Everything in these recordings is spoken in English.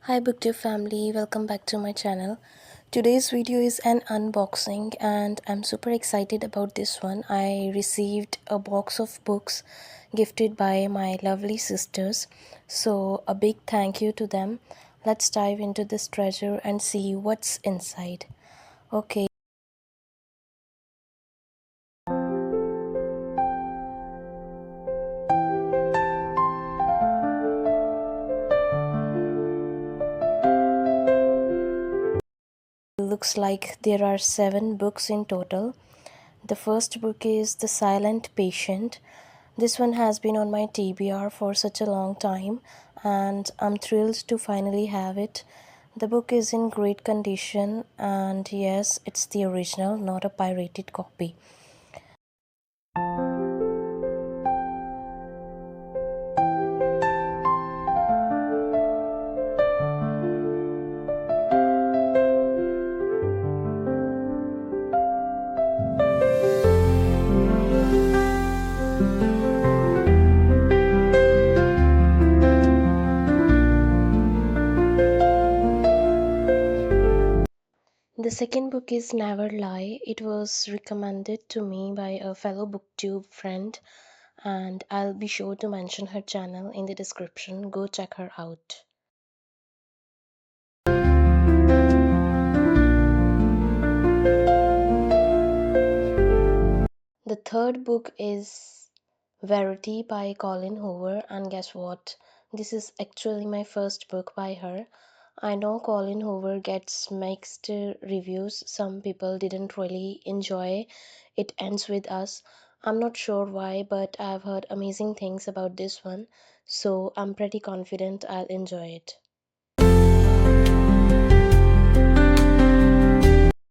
Hi BookTube family, welcome back to my channel. Today's video is an unboxing and I'm super excited about this one. I received a box of books gifted by my lovely sisters. So a big thank you to them. Let's dive into this treasure and see what's inside. Okay. Looks like there are 7 books in total. The first book is The Silent Patient. This one has been on my TBR for such a long time and I'm thrilled to finally have it. The book is in great condition and yes, it's the original, not a pirated copy. The second book is Never Lie. It was recommended to me by a fellow BookTube friend and I'll be sure to mention her channel in the description. Go check her out. The third book is Verity by Colleen Hoover, and guess what? This is actually my first book by her. I know Colleen Hoover gets mixed reviews. Some people didn't really enjoy It Ends With Us. I'm not sure why, but I've heard amazing things about this one, so I'm pretty confident I'll enjoy it.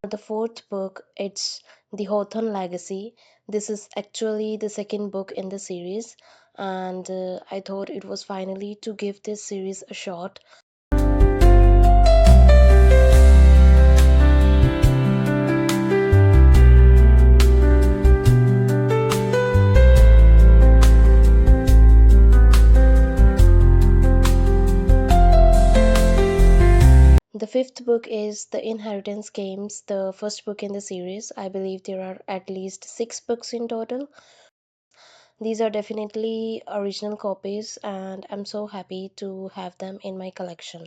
For the fourth book, it's The Hawthorne Legacy. This is actually the second book in the series, and I thought it was finally to give this series a shot. The fifth book is The Inheritance Games, the first book in the series. I believe there are at least 6 books in total. These are definitely original copies, and I'm so happy to have them in my collection.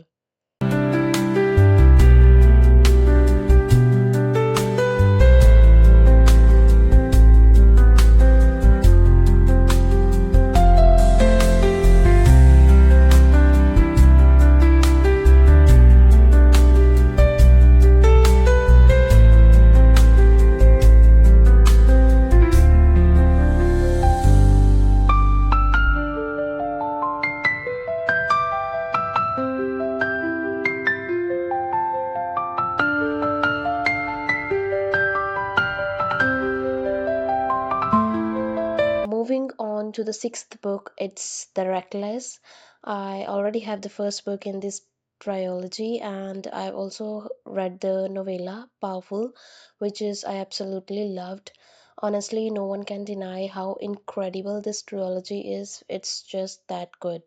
Moving on to the sixth book, it's The Reckless. I already have the first book in this trilogy, and I've also read the novella Powerful, which is I absolutely loved. Honestly, no one can deny how incredible this trilogy is. It's just that good.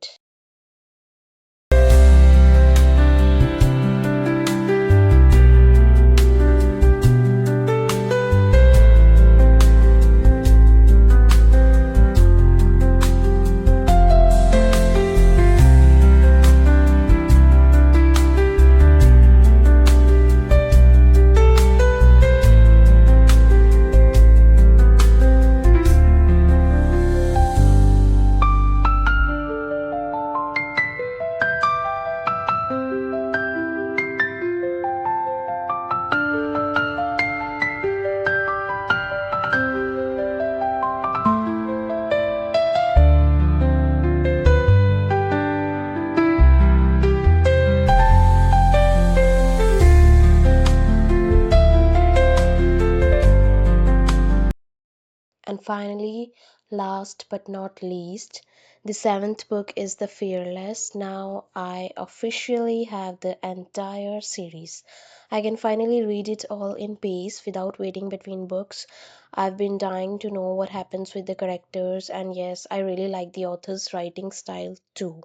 And finally, last but not least, the seventh book is The Fearless. Now I officially have the entire series. I can finally read it all in pace without waiting between books. I've been dying to know what happens with the characters, and yes, I really like the author's writing style too.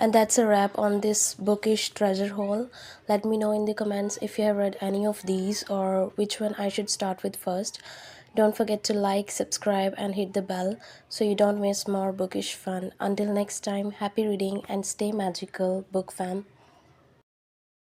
And that's a wrap on this bookish treasure haul. Let me know in the comments if you have read any of these or which one I should start with first. Don't forget to like, subscribe, and hit the bell so you don't miss more bookish fun. Until next time, happy reading and stay magical, book fam.